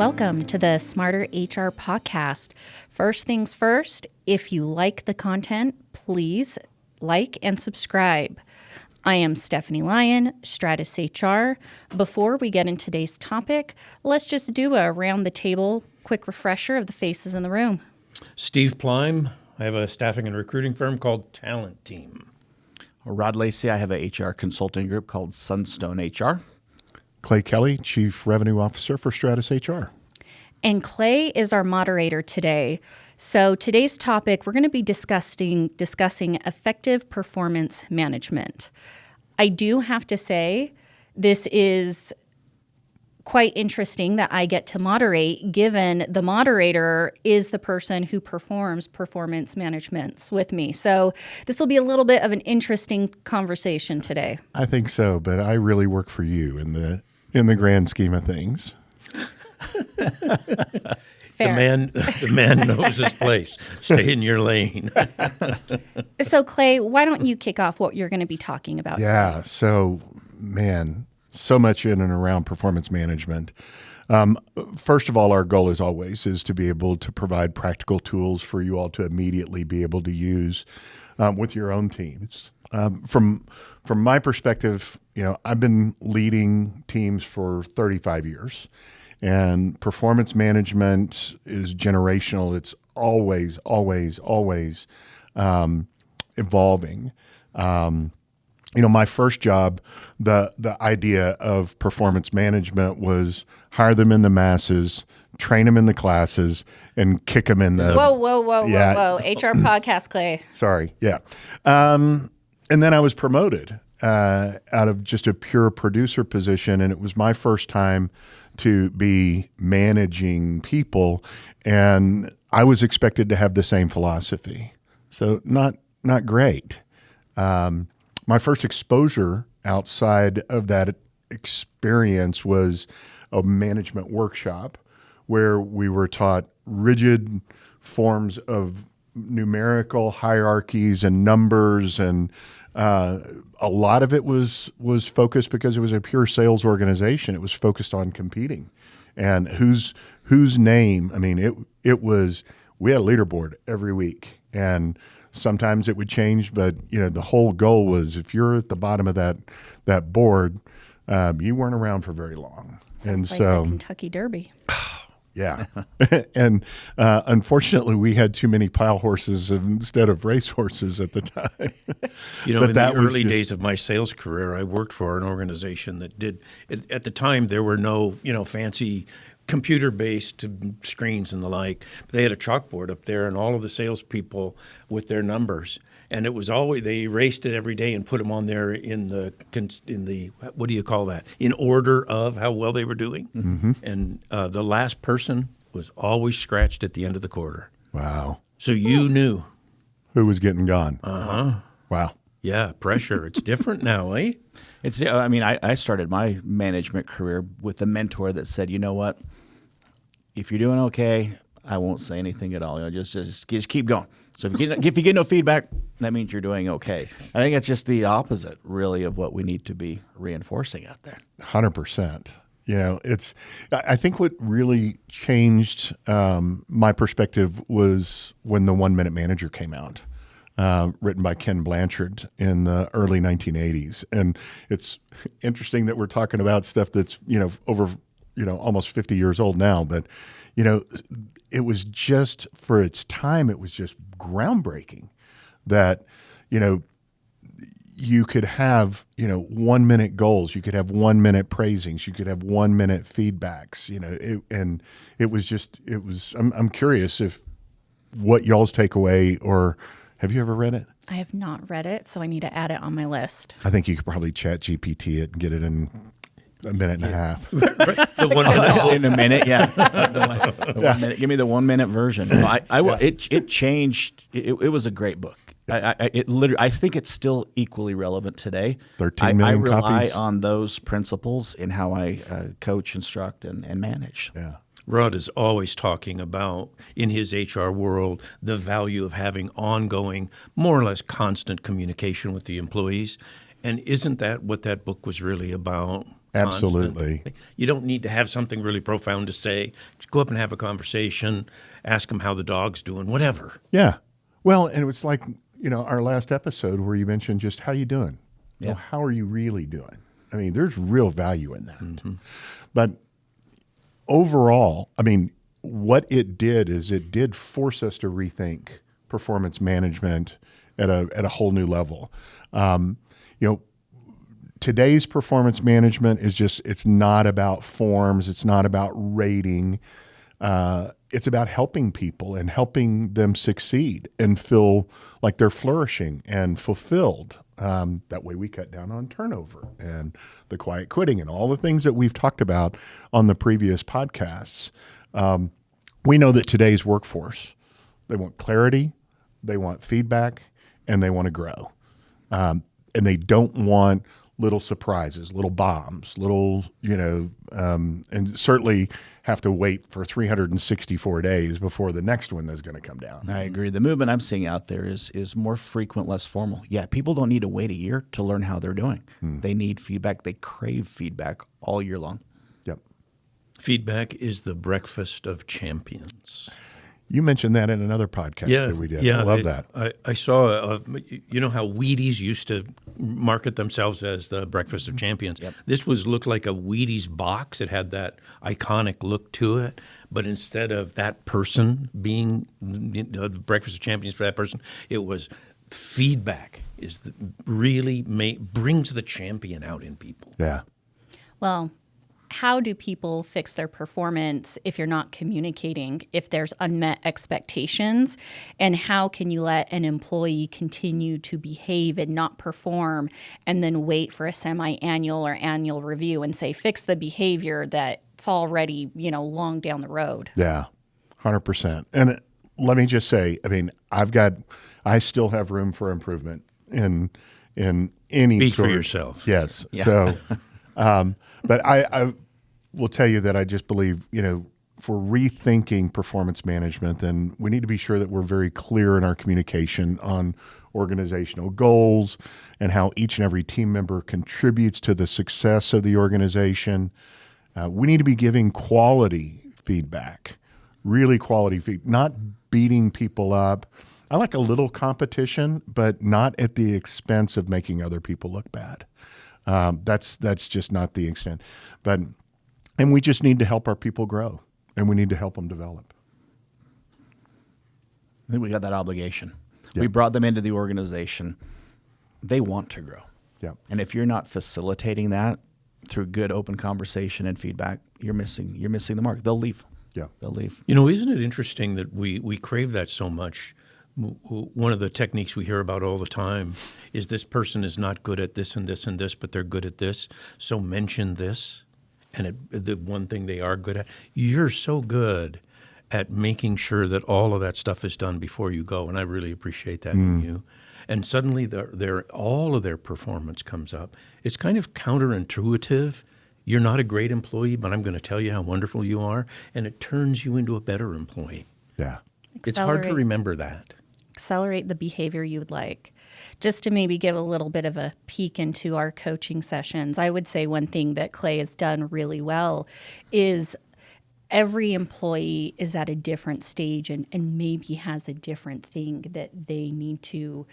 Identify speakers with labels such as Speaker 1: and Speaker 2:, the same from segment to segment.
Speaker 1: Welcome to the Smarter HR podcast. First things first, if you like the content, please like and subscribe. I am Stephanie Lyon, Stratus HR. Before we get into today's topic, let's just do a round the table quick refresher of the faces in the room.
Speaker 2: Steve Plime. I have a staffing and recruiting firm called Talent Team.
Speaker 3: Rod Lacey. I have a HR consulting group called Sunstone HR.
Speaker 4: Clay Kelly, Chief Revenue Officer for Stratus HR.
Speaker 1: And Clay is our moderator today. So today's topic, we're going to be discussing effective performance management. I do have to say, this is quite interesting that I get to moderate, given the moderator is the person who performs performance management with me. So this will be a little bit of an interesting conversation today.
Speaker 4: I think so, but I really work for you in the grand scheme of things.
Speaker 2: The man knows his place. Stay in your lane.
Speaker 1: So Clay, why don't you kick off what you're going to be talking about today?
Speaker 4: So much in and around performance management. First of all, our goal is to be able to provide practical tools for you all to immediately be able to use with your own teams. From my perspective, I've been leading teams for 35 years, and performance management is generational. It's always evolving. My first job, the idea of performance management was hire them in the masses, train them in the classes, and kick them in the...
Speaker 1: Whoa. HR podcast, Clay.
Speaker 4: Sorry, yeah. And then I was promoted out of just a pure producer position, and it was my first time to be managing people, and I was expected to have the same philosophy. So not great. My first exposure outside of that experience was a management workshop where we were taught rigid forms of numerical hierarchies and numbers, and a lot of it was focused because it was a pure sales organization. It was focused on competing and whose name. I mean, it was, we had a leaderboard every week, and sometimes it would change, but the whole goal was, if you're at the bottom of that board, you weren't around for very long.
Speaker 1: Sounds like the Kentucky Derby.
Speaker 4: Yeah. And unfortunately, we had too many plow horses instead of race horses at the time.
Speaker 2: In the early days of my sales career, I worked for an organization that did, at the time, there were no, fancy computer-based screens and the like. They had a chalkboard up there, and all of the salespeople with their numbers. And it was always, they erased it every day and put them on there in the what do you call that? In order of how well they were doing. Mm-hmm. And the last person was always scratched at the end of the quarter.
Speaker 4: Wow.
Speaker 2: So you knew
Speaker 4: who was getting gone.
Speaker 2: Uh-huh.
Speaker 4: Wow.
Speaker 2: Yeah, pressure. It's different now, eh?
Speaker 3: I started my management career with a mentor that said, you know what? If you're doing okay, I won't say anything at all. Just keep going. So if you get no feedback, that means you're doing okay. I think it's just the opposite, really, of what we need to be reinforcing out there.
Speaker 4: 100%. I think what really changed my perspective was when the 1 Minute Manager came out, written by Ken Blanchard in the early 1980s. And it's interesting that we're talking about stuff that's, over, almost 50 years old now, but, it was just, for its time, it was just groundbreaking that, you could have, 1 minute goals, you could have 1 minute praisings, you could have 1 minute feedbacks, I'm curious if what y'all's takeaway, or have you ever read it?
Speaker 1: I have not read it, so I need to add it on my list.
Speaker 4: I think you could probably chat GPT it and get it in a minute and a half.
Speaker 2: The 1 minute.
Speaker 3: In a minute, yeah. The 1 minute. Give me the 1 minute version. No, it changed. It was a great book. I think it's still equally relevant today.
Speaker 4: 13 million
Speaker 3: I rely
Speaker 4: copies.
Speaker 3: on those principles in how I coach, instruct, and manage.
Speaker 4: Yeah.
Speaker 2: Rod is always talking about, in his HR world, the value of having ongoing, more or less constant communication with the employees. And isn't that what that book was really about?
Speaker 4: Absolutely.
Speaker 2: constant. You don't need to have something really profound to say. Just go up and have a conversation, ask them how the dog's doing, whatever.
Speaker 4: Yeah. Well, and it was like, our last episode where you mentioned just how you doing?
Speaker 3: Yeah.
Speaker 4: How are you really doing? I mean, there's real value in that. Mm-hmm. But overall, I mean, what it did is it did force us to rethink performance management at a whole new level. Today's performance management is it's not about forms. It's not about rating. It's about helping people and helping them succeed and feel like they're flourishing and fulfilled. That way we cut down on turnover and the quiet quitting and all the things that we've talked about on the previous podcasts. We know that today's workforce, they want clarity, they want feedback, and they want to grow. And they don't want little surprises, little bombs, and certainly have to wait for 364 days before the next one is going to come down.
Speaker 3: I agree. The movement I'm seeing out there is more frequent, less formal. Yeah, people don't need to wait a year to learn how they're doing. They need feedback. They crave feedback all year long.
Speaker 4: Yep.
Speaker 2: Feedback is the breakfast of champions.
Speaker 4: You mentioned that in another podcast that we did.
Speaker 2: Yeah,
Speaker 4: I love that.
Speaker 2: I saw, you know how Wheaties used to market themselves as the breakfast of champions?
Speaker 3: Yep.
Speaker 2: This looked like a Wheaties box. It had that iconic look to it. But instead of that person being the breakfast of champions for that person, it was feedback brings the champion out in people.
Speaker 4: Yeah.
Speaker 1: Well, how do people fix their performance if you're not communicating, if there's unmet expectations? And how can you let an employee continue to behave and not perform and then wait for a semi-annual or annual review and say, fix the behavior that's already, long down the road?
Speaker 4: Yeah, 100%. And let me just say, I mean, I still have room for improvement in any
Speaker 2: Speak
Speaker 4: sort
Speaker 2: for
Speaker 4: of,
Speaker 2: yourself.
Speaker 4: Yes.
Speaker 3: Yeah.
Speaker 4: So, but I will tell you that I just believe, for rethinking performance management, then we need to be sure that we're very clear in our communication on organizational goals and how each and every team member contributes to the success of the organization. We need to be giving quality feedback, really quality feedback, not beating people up. I like a little competition, but not at the expense of making other people look bad. That's just not the extent. And we just need to help our people grow, and we need to help them develop.
Speaker 3: I think we got that obligation.
Speaker 4: Yep.
Speaker 3: We brought them into the organization. They want to grow.
Speaker 4: Yep.
Speaker 3: And if you're not facilitating that through good open conversation and feedback, you're missing the mark. They'll leave.
Speaker 4: Yeah.
Speaker 3: They'll leave.
Speaker 2: Isn't it interesting that we crave that so much? One of the techniques we hear about all the time is this person is not good at this and this and this, but they're good at this. So mention this. And the one thing they are good at, you're so good at making sure that all of that stuff is done before you go. And I really appreciate that in you. And suddenly all of their performance comes up. It's kind of counterintuitive. You're not a great employee, but I'm going to tell you how wonderful you are. And it turns you into a better employee.
Speaker 4: Yeah.
Speaker 2: It's hard to remember that.
Speaker 1: Accelerate the behavior you would like. Just to maybe give a little bit of a peek into our coaching sessions, I would say one thing that Clay has done really well is every employee is at a different stage and maybe has a different thing that they need to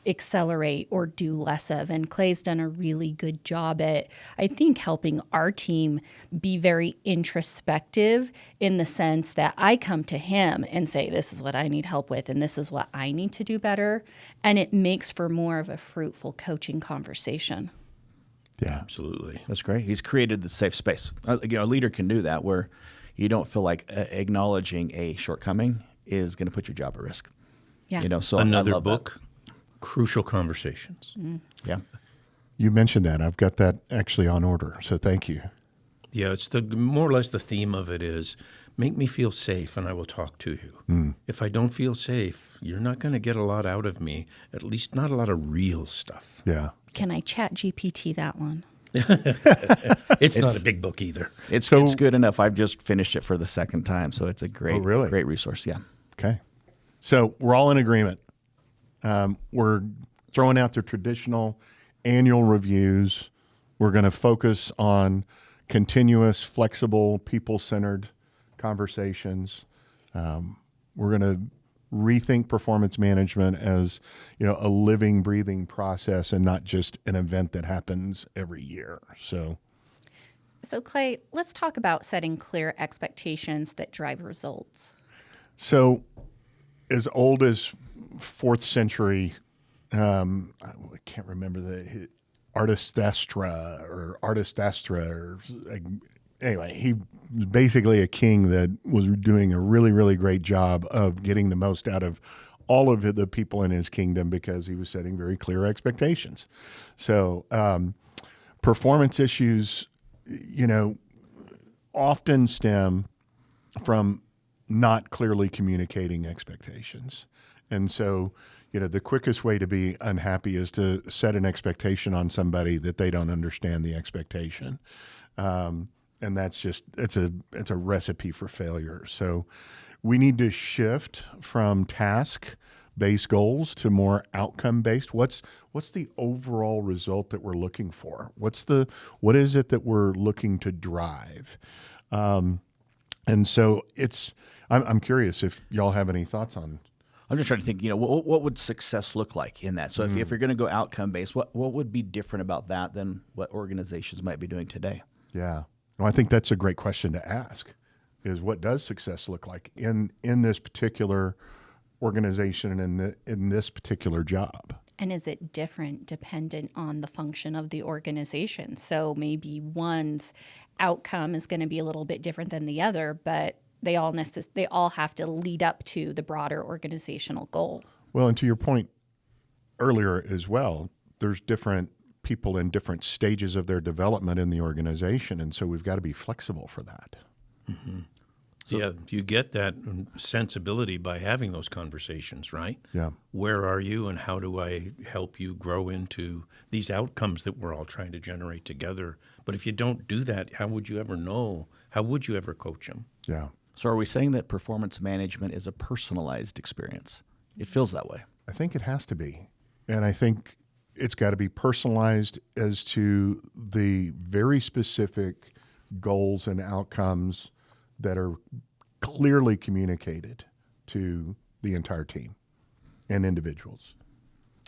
Speaker 1: accelerate or do less of. And Clay's done a really good job at, I think, helping our team be very introspective in the sense that I come to him and say, this is what I need help with, and this is what I need to do better. And it makes for more of a fruitful coaching conversation.
Speaker 4: Yeah.
Speaker 2: Absolutely.
Speaker 3: That's great. He's created the safe space. A leader can do that where you don't feel like acknowledging a shortcoming is going to put your job at risk.
Speaker 1: Yeah.
Speaker 3: So
Speaker 2: Another
Speaker 3: I love
Speaker 2: book, Crucial Conversations.
Speaker 3: Yeah.
Speaker 4: You mentioned that. I've got that actually on order. So thank you.
Speaker 2: Yeah, it's more or less the theme of it is make me feel safe and I will talk to you. If I don't feel safe, you're not going to get a lot out of me, at least not a lot of real stuff.
Speaker 4: Yeah.
Speaker 1: Can I chat GPT that one?
Speaker 2: It's not a big book either.
Speaker 3: It's good enough. I've just finished it for the second time, so it's a great,
Speaker 4: really?
Speaker 3: great resource. Yeah.
Speaker 4: Okay. So we're all in agreement. We're throwing out the traditional annual reviews. We're going to focus on continuous, flexible, people-centered conversations. We're going to rethink performance management as, a living, breathing process and not just an event that happens every year. So
Speaker 1: Clay, let's talk about setting clear expectations that drive results.
Speaker 4: So as old as 4th century, I can't remember the Artistastra, or anyway, he was basically a king that was doing a really, really great job of getting the most out of all of the people in his kingdom because he was setting very clear expectations. So performance issues, often stem from not clearly communicating expectations. And so, the quickest way to be unhappy is to set an expectation on somebody that they don't understand the expectation. And that's it's a recipe for failure. So we need to shift from task-based goals to more outcome-based. What's the overall result that we're looking for? What is it that we're looking to drive? And so I'm curious if y'all have any thoughts on.
Speaker 3: I'm just trying to think, what would success look like in that? So if you're going to go outcome-based, what would be different about that than what organizations might be doing today?
Speaker 4: Yeah. Well, I think that's a great question to ask, is what does success look like in this particular organization and in this particular job?
Speaker 1: And is it different dependent on the function of the organization? So maybe one's outcome is going to be a little bit different than the other, but they all have to lead up to the broader organizational goal.
Speaker 4: Well, and to your point earlier as well, there's different people in different stages of their development in the organization, and so we've got to be flexible for that.
Speaker 2: Mm-hmm. So, you get that sensibility by having those conversations, right?
Speaker 4: Yeah.
Speaker 2: Where are you and how do I help you grow into these outcomes that we're all trying to generate together? But if you don't do that, how would you ever know? How would you ever coach them?
Speaker 4: Yeah.
Speaker 3: So are we saying that performance management is a personalized experience? It feels that way.
Speaker 4: I think it has to be. And I think it's got to be personalized as to the very specific goals and outcomes that are clearly communicated to the entire team and individuals.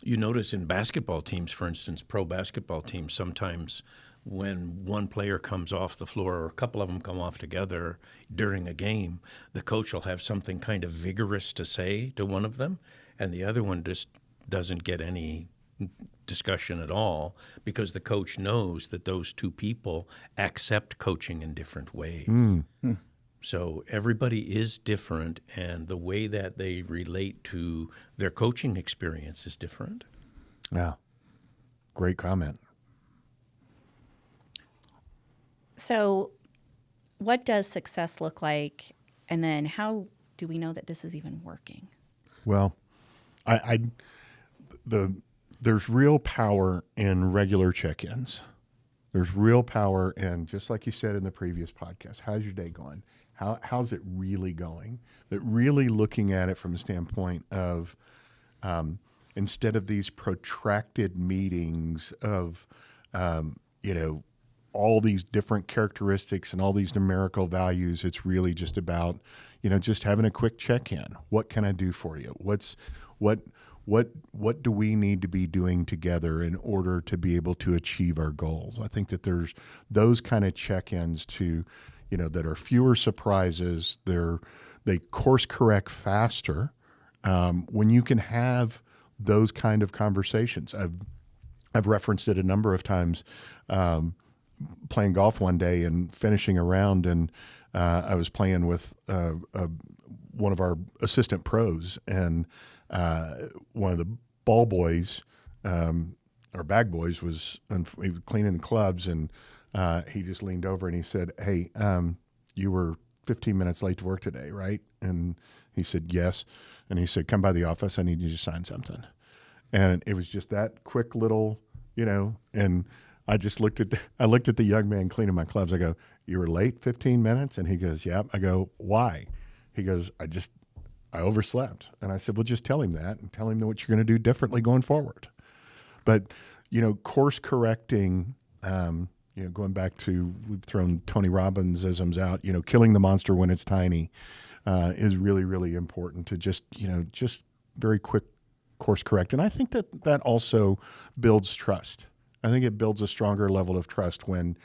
Speaker 2: You notice in basketball teams, for instance, pro basketball teams, sometimes when one player comes off the floor or a couple of them come off together during a game, the coach will have something kind of vigorous to say to one of them, and the other one just doesn't get any discussion at all because the coach knows that those two people accept coaching in different ways. So everybody is different, and the way that they relate to their coaching experience is different.
Speaker 4: Yeah. Great comment.
Speaker 1: So what does success look like, and then how do we know that this is even working?
Speaker 4: Well, there's real power in regular check-ins. There's real power in, just like you said in the previous podcast, how's your day going? How's it really going? But really looking at it from the standpoint of instead of these protracted meetings of, all these different characteristics and all these numerical values, it's really just about, just having a quick check-in. What can I do for you? What do we need to be doing together in order to be able to achieve our goals? I think that there's those kind of check-ins to, that are fewer surprises. They course correct faster when you can have those kind of conversations. I've referenced it a number of times. Playing golf one day and finishing a round, and I was playing with one of our assistant pros, and one of the ball boys, or bag boys, he was cleaning the clubs, and he just leaned over and he said, "Hey, you were 15 minutes late to work today, right?" And he said, "Yes." And he said, "Come by the office. I need you to sign something." And it was just that quick little, and I looked at the young man cleaning my clubs. I go, "You were late 15 minutes?" And he goes, "Yep." I go, "Why?" He goes, I overslept." And I said, "Well, just tell him that and tell him what you're going to do differently going forward." But, course correcting Going back to, we've thrown Tony Robbins isms out, killing the monster when it's tiny is really, really important to just very quick course correct. And I think that also builds trust. I think it builds a stronger level of trust when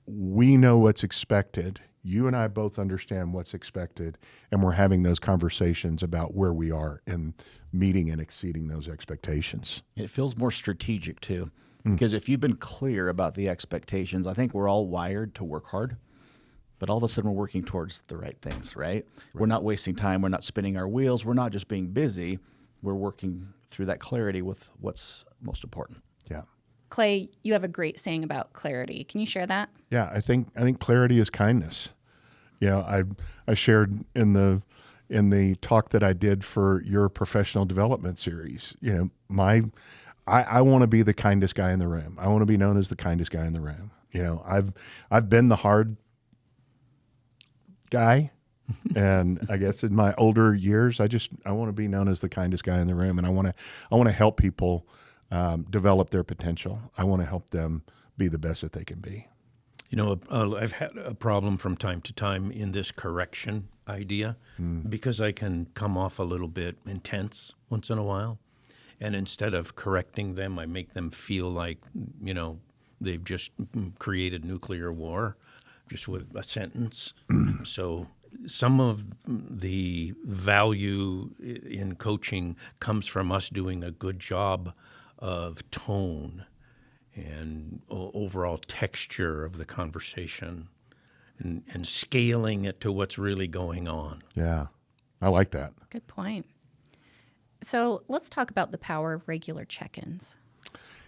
Speaker 4: we know what's expected. You and I both understand what's expected, and we're having those conversations about where we are and meeting and exceeding those expectations.
Speaker 3: It feels more strategic too, because if you've been clear about the expectations, I think we're all wired to work hard, but all of a sudden we're working towards the right things, right? We're not wasting time. We're not spinning our wheels. We're not just being busy. We're working through that clarity with what's most important.
Speaker 4: Yeah.
Speaker 1: Clay, you have a great saying about clarity. Can you share that?
Speaker 4: Yeah, I think clarity is kindness. I shared in the talk that I did for your professional development series. I want to be the kindest guy in the room. I want to be known as the kindest guy in the room. I've been the hard guy, and I guess in my older years, I want to be known as the kindest guy in the room, and I want to help people develop their potential. I want to help them be the best that they can be.
Speaker 2: I've had a problem from time to time in this correction idea because I can come off a little bit intense once in a while. And instead of correcting them, I make them feel like, they've just created nuclear war just with a sentence. So some of the value in coaching comes from us doing a good job of tone and overall texture of the conversation and scaling it to what's really going on.
Speaker 4: Yeah, I like that.
Speaker 1: Good point. So let's talk about the power of regular check-ins.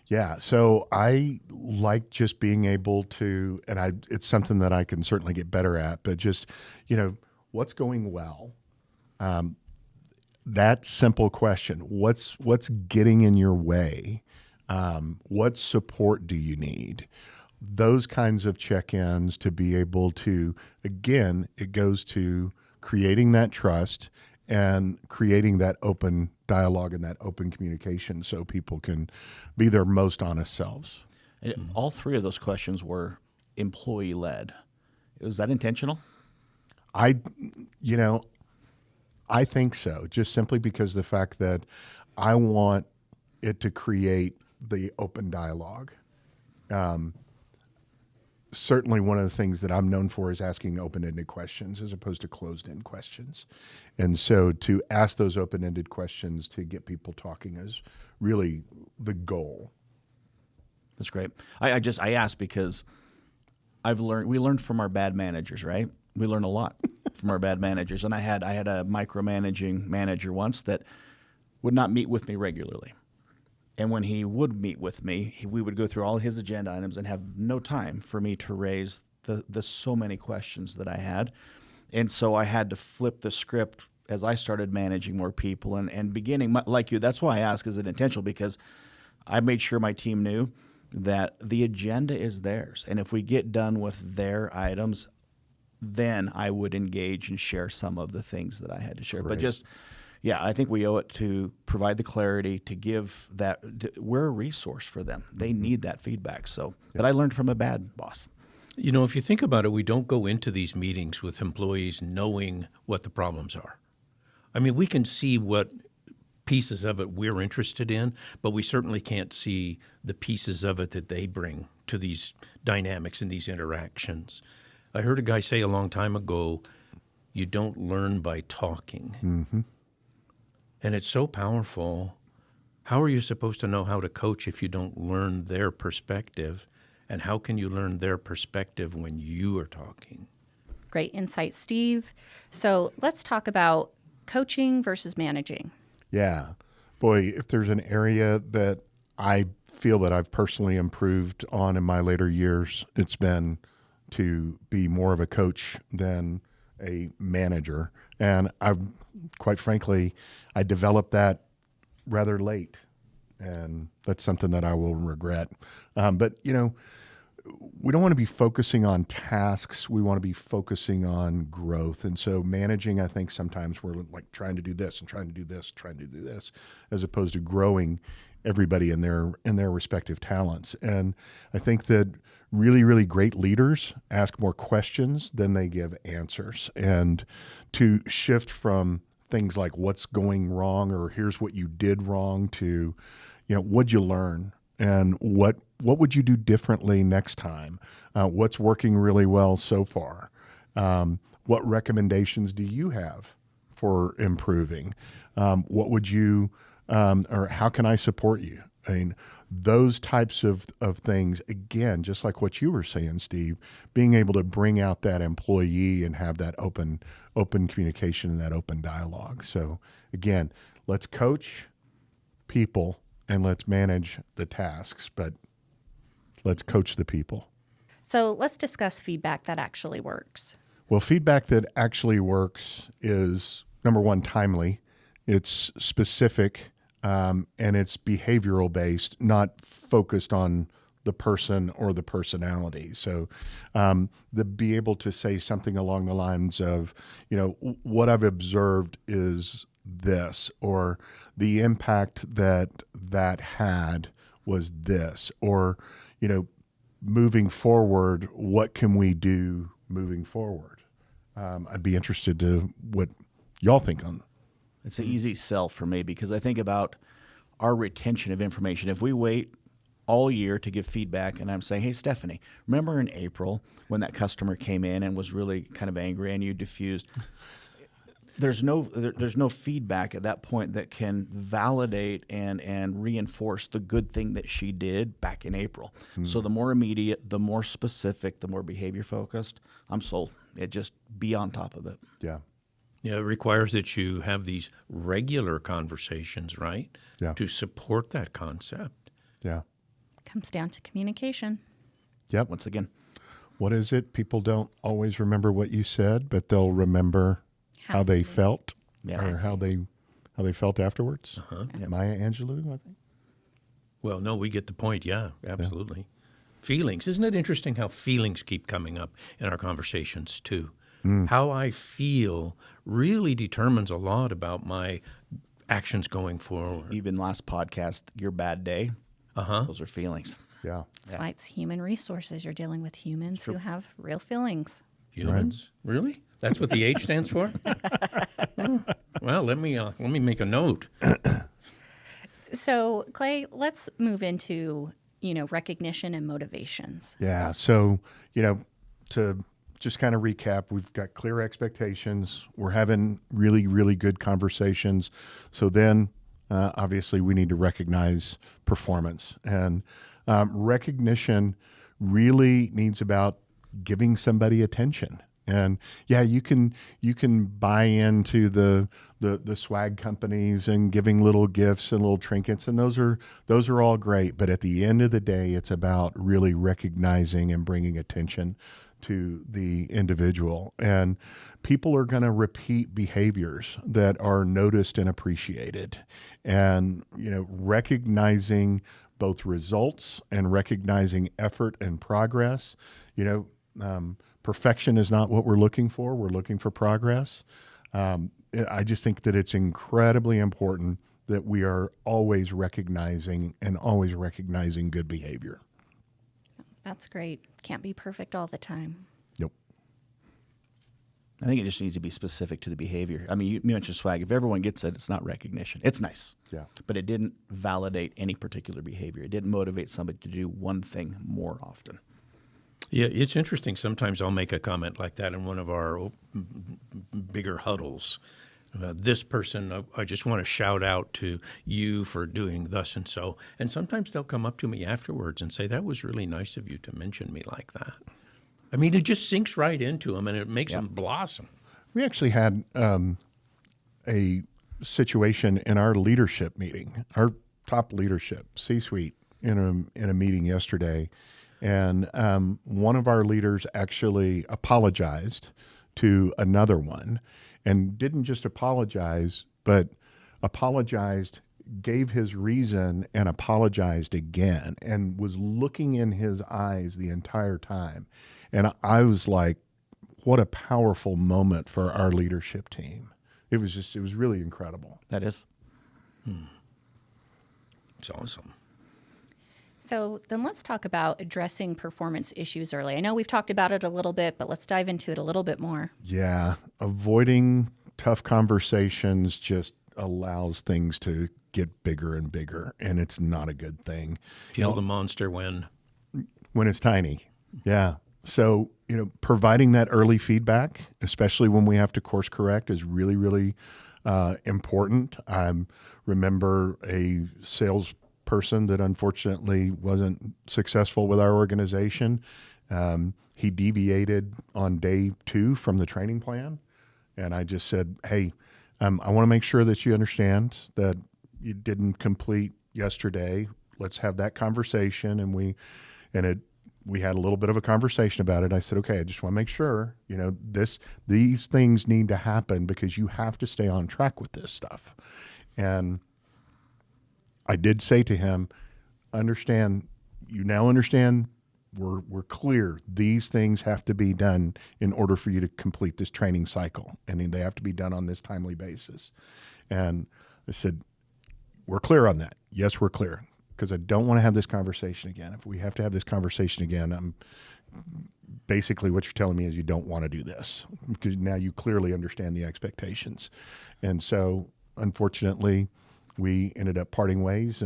Speaker 4: Yeah, so I like just being able to, and it's something that I can certainly get better at, but just, what's going well? That simple question, what's getting in your way? What support do you need? Those kinds of check-ins to be able to, again, it goes to creating that trust and creating that open dialogue and that open communication so people can be their most honest selves.
Speaker 3: All three of those questions were employee-led. Was that intentional?
Speaker 4: I think so, just simply because the fact that I want it to create the open dialogue. Certainly one of the things that I'm known for is asking open-ended questions as opposed to closed-end questions. And so to ask those open-ended questions to get people talking is really the goal.
Speaker 3: That's great. I asked because we learned from our bad managers, right? We learn a lot from our bad managers. And I had a micromanaging manager once that would not meet with me regularly. And when he would meet with me, we would go through all his agenda items and have no time for me to raise the so many questions that I had. And so I had to flip the script as I started managing more people and beginning, like you, that's why I ask, is it intentional? Because I made sure my team knew that the agenda is theirs. And if we get done with their items, then I would engage and share some of the things that I had to share.
Speaker 4: Great.
Speaker 3: But I think we owe it to provide the clarity, to give that. We're a resource for them. They need that feedback. So, but I learned from a bad boss.
Speaker 2: If you think about it, we don't go into these meetings with employees knowing what the problems are. I mean, we can see what pieces of it we're interested in, but we certainly can't see the pieces of it that they bring to these dynamics and these interactions. I heard a guy say a long time ago, you don't learn by talking.
Speaker 4: Mm-hmm.
Speaker 2: And it's so powerful. How are you supposed to know how to coach if you don't learn their perspective? And how can you learn their perspective when you are talking?
Speaker 1: Great insight, Steve. So let's talk about coaching versus managing.
Speaker 4: Yeah. Boy, if there's an area that I feel that I've personally improved on in my later years, it's been to be more of a coach than a manager. And quite frankly, I developed that rather late. And that's something that I will regret. But, we don't want to be focusing on tasks. We want to be focusing on growth. And so managing, I think sometimes we're like trying to do this and trying to do this, trying to do this, as opposed to growing everybody in their respective talents. And I think that really, really great leaders ask more questions than they give answers. And to shift from things like what's going wrong or here's what you did wrong to, what'd you learn and what would you do differently next time? What's working really well so far? What recommendations do you have for improving? What would you, or how can I support you? I mean, those types of things, again, just like what you were saying, Steve, being able to bring out that employee and have that open communication and that open dialogue. So again, let's coach people and let's manage the tasks, but let's coach the people.
Speaker 1: So let's discuss feedback that actually works.
Speaker 4: Well, feedback that actually works is, number one, timely. It's specific, and it's behavioral based, not focused on the person or the personality. So be able to say something along the lines of, what I've observed is this, or the impact that had was this, or, moving forward, what can we do moving forward? I'd be interested to what y'all think on.
Speaker 3: It's an easy sell for me because I think about our retention of information. If we wait all year to give feedback and I'm saying, hey, Stephanie, remember in April when that customer came in and was really kind of angry and you diffused? There's no feedback at that point that can validate and reinforce the good thing that she did back in April. Mm-hmm. So the more immediate, the more specific, the more behavior focused, I'm sold. It just be on top of it.
Speaker 4: Yeah.
Speaker 2: Yeah, it requires that you have these regular conversations, right?
Speaker 4: Yeah.
Speaker 2: To support that concept.
Speaker 4: Yeah.
Speaker 1: Comes down to communication.
Speaker 4: Yep.
Speaker 3: Once again,
Speaker 4: what is it? People don't always remember what you said, but they'll remember how they felt, or how they felt afterwards.
Speaker 2: Uh-huh.
Speaker 4: Yeah. Maya Angelou, I think.
Speaker 2: Well, no, we get the point. Yeah, absolutely. Yeah. Feelings. Isn't it interesting how feelings keep coming up in our conversations too? How I feel really determines a lot about my actions going forward.
Speaker 3: Even last podcast, your bad day, those are feelings.
Speaker 4: Yeah.
Speaker 1: That's why it's human resources. You're dealing with humans who have real feelings.
Speaker 2: Humans? Right. Really? That's what the H stands for? Well, let me make a note.
Speaker 1: So, Clay, let's move into, recognition and motivations.
Speaker 4: Yeah. So, to just kind of recap, we've got clear expectations. We're having really, really good conversations. So then, obviously, we need to recognize performance. And recognition really needs about giving somebody attention. And yeah, you can buy into the swag companies and giving little gifts and little trinkets, and those are all great. But at the end of the day, it's about really recognizing and bringing attention to the individual. And people are going to repeat behaviors that are noticed and appreciated. And recognizing both results and recognizing effort and progress. Perfection is not what we're looking for. We're looking for progress. I just think that it's incredibly important that we are always recognizing good behavior.
Speaker 1: That's great. Can't be perfect all the time.
Speaker 4: Nope.
Speaker 3: I think it just needs to be specific to the behavior. I mean, you mentioned swag. If everyone gets it, it's not recognition. It's nice.
Speaker 4: Yeah.
Speaker 3: But it didn't validate any particular behavior. It didn't motivate somebody to do one thing more often.
Speaker 2: Yeah, it's interesting. Sometimes I'll make a comment like that in one of our bigger huddles. This person, I just want to shout out to you for doing thus and so. And sometimes they'll come up to me afterwards and say, that was really nice of you to mention me like that. I mean, it just sinks right into them and it makes them blossom.
Speaker 4: We actually had a situation in our leadership meeting, our top leadership, C-suite, in a meeting yesterday. And one of our leaders actually apologized to another one, and didn't just apologize, but apologized, gave his reason, and apologized again, and was looking in his eyes the entire time. And I was like, what a powerful moment for our leadership team. It was really incredible.
Speaker 3: That is.
Speaker 2: It's awesome.
Speaker 1: So then let's talk about addressing performance issues early. I know we've talked about it a little bit, but let's dive into it a little bit more.
Speaker 4: Yeah. Avoiding tough conversations just allows things to get bigger and bigger, and it's not a good thing.
Speaker 2: Kill the monster when
Speaker 4: It's tiny. Yeah. So, providing that early feedback, especially when we have to course correct, is really, really important. I remember a salesperson that unfortunately wasn't successful with our organization. He deviated on day 2 from the training plan. And I just said, hey, I want to make sure that you understand that you didn't complete yesterday. Let's have that conversation. And we had a little bit of a conversation about it. I said, okay, I just want to make sure, these things need to happen because you have to stay on track with this stuff. And I did say to him, you now understand, we're clear. These things have to be done in order for you to complete this training cycle. And they have to be done on this timely basis. And I said, we're clear on that. Yes, we're clear. Because I don't want to have this conversation again. If we have to have this conversation again, basically what you're telling me is you don't want to do this because now you clearly understand the expectations. And so, unfortunately, we ended up parting ways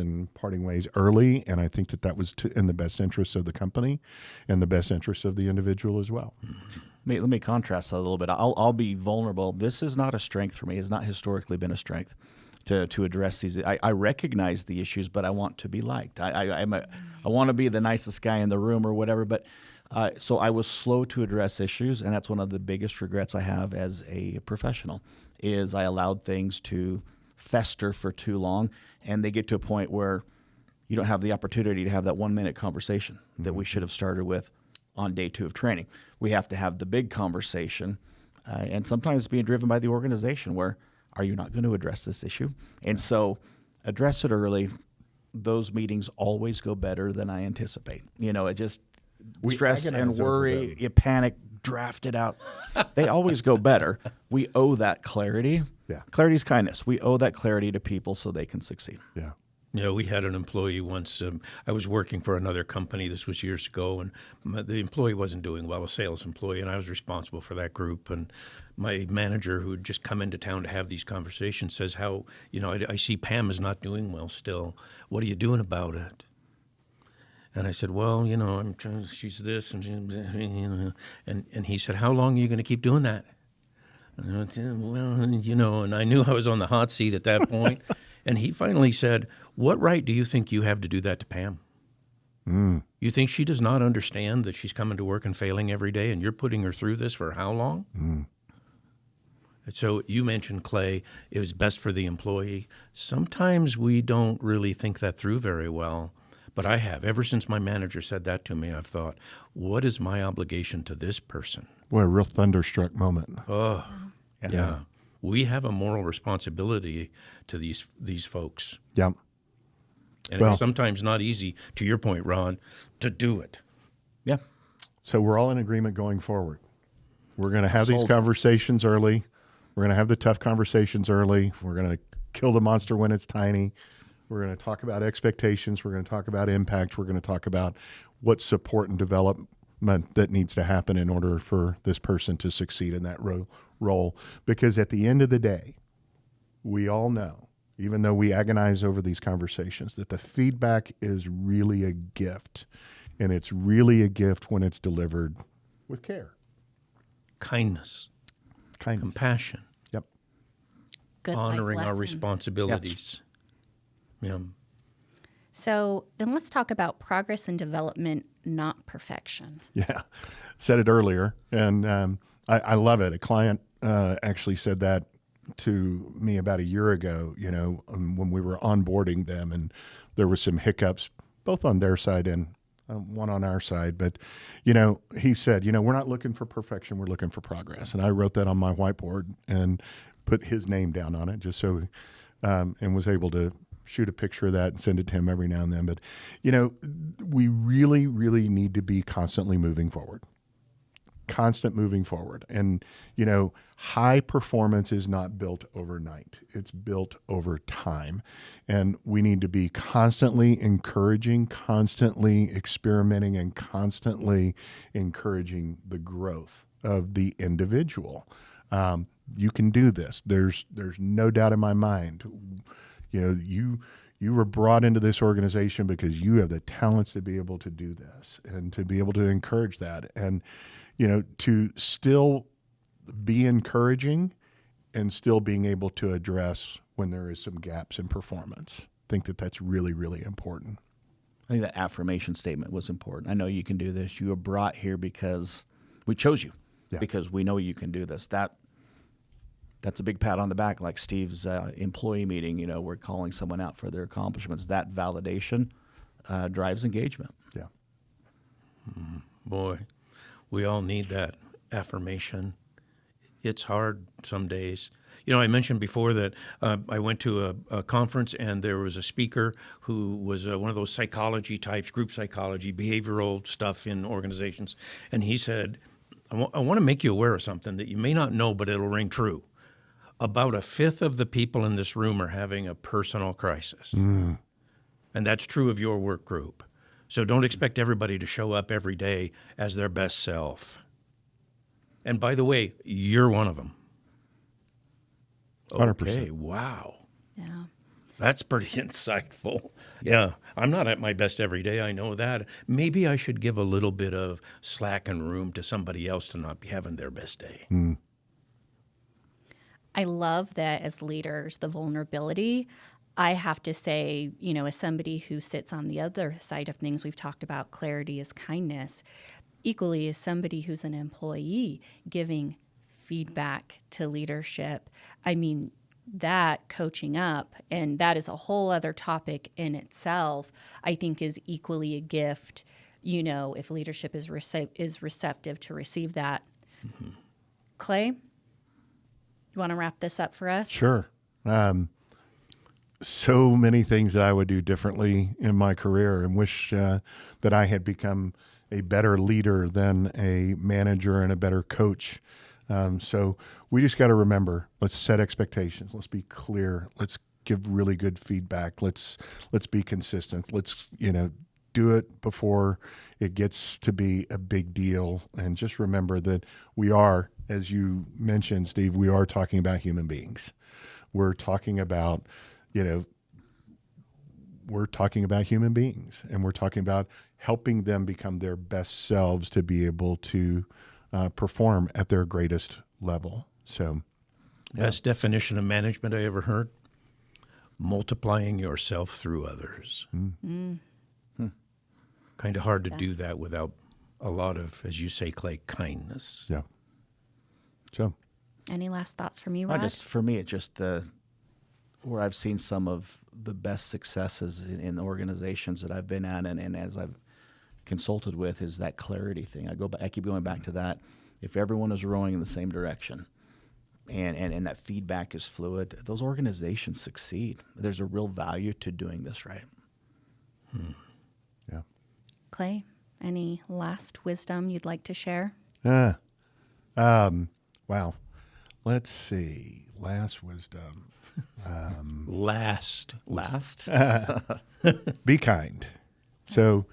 Speaker 4: early. And I think that was in the best interest of the company and the best interest of the individual as well.
Speaker 3: Let me contrast that a little bit. I'll be vulnerable. This is not a strength for me. It's not historically been a strength to address these. I recognize the issues, but I want to be liked. I want to be the nicest guy in the room or whatever. But so I was slow to address issues, and that's one of the biggest regrets I have as a professional. Is I allowed things to fester for too long, and they get to a point where you don't have the opportunity to have that 1-minute conversation that we should have started with on day 2 of training. We have to have the big conversation, and sometimes being driven by the organization where, are you not going to address this issue? And so address it early. Those meetings always go better than I anticipate. It just stress and worry, you panic, draft it out. They always go better. We owe that clarity.
Speaker 4: Yeah.
Speaker 3: Clarity is kindness. We owe that clarity to people so they can succeed.
Speaker 4: Yeah.
Speaker 2: We had an employee once. I was working for another company. This was years ago, and the employee wasn't doing well, a sales employee, and I was responsible for that group. And my manager, who had just come into town to have these conversations, says, I see Pam is not doing well still. What are you doing about it? And I said, well, I'm trying. She's this, and he said, how long are you going to keep doing that? And I went, well, and I knew I was on the hot seat at that point. And he finally said, what right do you think you have to do that to Pam? You think she does not understand that she's coming to work and failing every day, and you're putting her through this for how long? So you mentioned, Clay, it was best for the employee. Sometimes we don't really think that through very well, but I have. Ever since my manager said that to me, I've thought, what is my obligation to this person?
Speaker 4: Boy, a real thunderstruck moment.
Speaker 2: Oh, yeah. We have a moral responsibility to these folks.
Speaker 4: Yeah.
Speaker 2: And it's sometimes not easy, to your point, Ron, to do it.
Speaker 3: Yeah.
Speaker 4: So we're all in agreement going forward. We're going to have these conversations early. We're going to have the tough conversations early. We're going to kill the monster when it's tiny. We're going to talk about expectations. We're going to talk about impact. We're going to talk about what support and development that needs to happen in order for this person to succeed in that role. Because at the end of the day, we all know, even though we agonize over these conversations, that the feedback is really a gift. And it's really a gift when it's delivered with care.
Speaker 2: Kindness. Compassion.
Speaker 4: Yep.
Speaker 1: Good
Speaker 2: honoring
Speaker 1: life
Speaker 2: our
Speaker 1: lessons.
Speaker 2: Responsibilities. Yeah.
Speaker 1: So then let's talk about progress and development, not perfection.
Speaker 4: Yeah. Said it earlier. And I love it. A client actually said that to me about a year ago, when we were onboarding them, and there were some hiccups, both on their side and one on our side. But, he said, we're not looking for perfection. We're looking for progress. And I wrote that on my whiteboard and put his name down on it just so, and was able to shoot a picture of that and send it to him every now and then. But, we really, really need to be constantly moving forward. constant moving forward. And, you know, high performance is not built overnight. It's built over time. And we need to be constantly encouraging, constantly experimenting, and constantly encouraging the growth of the individual. You can do this. There's no doubt in my mind. You know, you were brought into this organization because you have the talents to be able to do this and to be able to encourage that. And, you know, to still be encouraging and still being able to address when there is some gaps in performance. I think that that's really, really important.
Speaker 3: I think that affirmation statement was important. I know you can do this. You were brought here because we chose you, because we know you can do this. That's a big pat on the back, like Steve's employee meeting. You know, we're calling someone out for their accomplishments. That validation drives engagement.
Speaker 4: Yeah.
Speaker 2: Boy, we all need that affirmation. It's hard some days. You know, I mentioned before that I went to a conference and there was a speaker who was one of those psychology types, group psychology, behavioral stuff in organizations. And he said, I want to make you aware of something that you may not know, but it'll ring true. About a fifth of the people in this room are having a personal crisis. And that's true of your work group. So don't expect everybody to show up every day as their best self. And by the way, you're one of them.
Speaker 4: 100%.
Speaker 2: Okay, wow.
Speaker 1: Yeah.
Speaker 2: That's pretty insightful. Yeah, I'm not at my best every day. I know that. Maybe I should give a little bit of slack and room to somebody else to not be having their best day.
Speaker 1: I love that as leaders, the vulnerability. I have to say, you know, as somebody who sits on the other side of things, we've talked about clarity is kindness. Equally, as somebody who's an employee giving feedback to leadership, I mean, that coaching up, and that is a whole other topic in itself, I think is equally a gift, you know, if leadership is receptive to receive that. Clay, you want to wrap this up for us?
Speaker 4: Sure. So many things that I would do differently in my career and wish that I had become a better leader than a manager and a better coach. So we just got to remember, let's set expectations. Let's be clear. Let's give really good feedback. Let's be consistent. Let's, you know, do it before it gets to be a big deal. And just remember that we are, as you mentioned, Steve, we are talking about human beings. We're talking about, you know, we're talking about human beings, and we're talking about helping them become their best selves to be able to perform at their greatest level. So,
Speaker 2: Best definition of management I ever heard: multiplying yourself through others. Kind of hard to do that without a lot of, as you say, Clay, kindness.
Speaker 4: yeah. So,
Speaker 1: Any last thoughts from you, Rod?
Speaker 3: For me, it's just where I've seen some of the best successes in organizations that I've been at, and as I've consulted with, is that clarity thing. I keep going back to that. If everyone is rowing in the same direction, and that feedback is fluid, those organizations succeed. There's a real value to doing this right.
Speaker 4: yeah.
Speaker 1: Clay, any last wisdom you'd like to share?
Speaker 4: Wow. Let's see. Last wisdom.
Speaker 2: Last.
Speaker 4: Be kind. So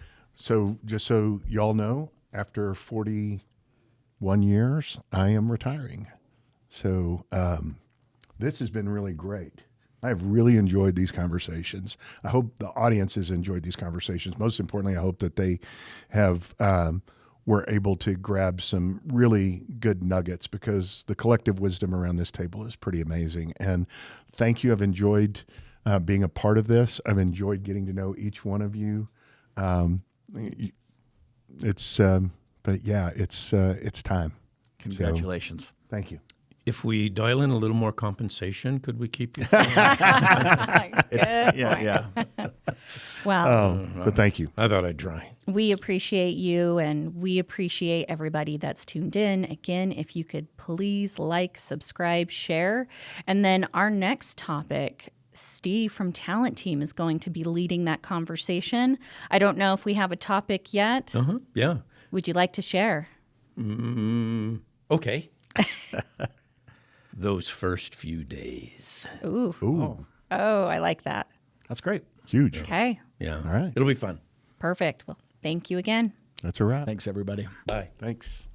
Speaker 4: just so y'all know, after 41 years, I am retiring. So this has been really great. I've really enjoyed these conversations. I hope the audience has enjoyed these conversations. Most importantly, I hope that they have were able to grab some really good nuggets, because the collective wisdom around this table is pretty amazing. And thank you. I've enjoyed being a part of this. I've enjoyed getting to know each one of you. It's time.
Speaker 3: Congratulations.
Speaker 4: So, thank you.
Speaker 2: If we dial in a little more compensation, could we keep you?
Speaker 3: Yeah.
Speaker 1: Well,
Speaker 4: But thank you.
Speaker 2: I thought I'd try.
Speaker 1: we appreciate you, and we appreciate everybody that's tuned in. Again, if you could please like, subscribe, share. And then our next topic, Steve from Talent Team is going to be leading that conversation. I don't know if we have a topic yet.
Speaker 2: Yeah.
Speaker 1: Would you like to share?
Speaker 2: Okay. Those first few days.
Speaker 1: Ooh.
Speaker 4: Ooh,
Speaker 1: Oh, I like that.
Speaker 3: That's great.
Speaker 4: huge.
Speaker 1: Okay.
Speaker 2: Yeah.
Speaker 4: All right.
Speaker 2: It'll be fun.
Speaker 1: Perfect. Well, thank you again.
Speaker 4: That's a wrap.
Speaker 3: Thanks, everybody.
Speaker 2: Bye.
Speaker 4: Thanks.